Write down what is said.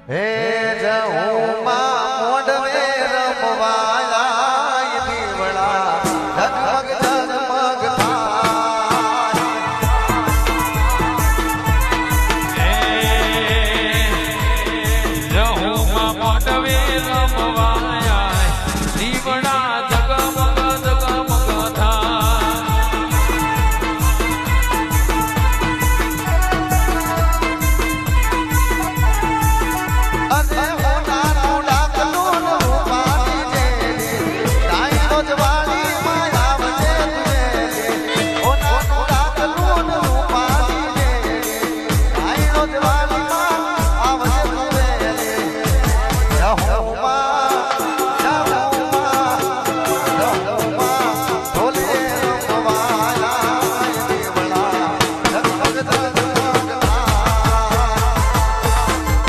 હે જહુમાં મોઢવે રમવાયા દીવડા ઝગમગ ઝગમગ થાય જહુમાં મોઢવે રમવા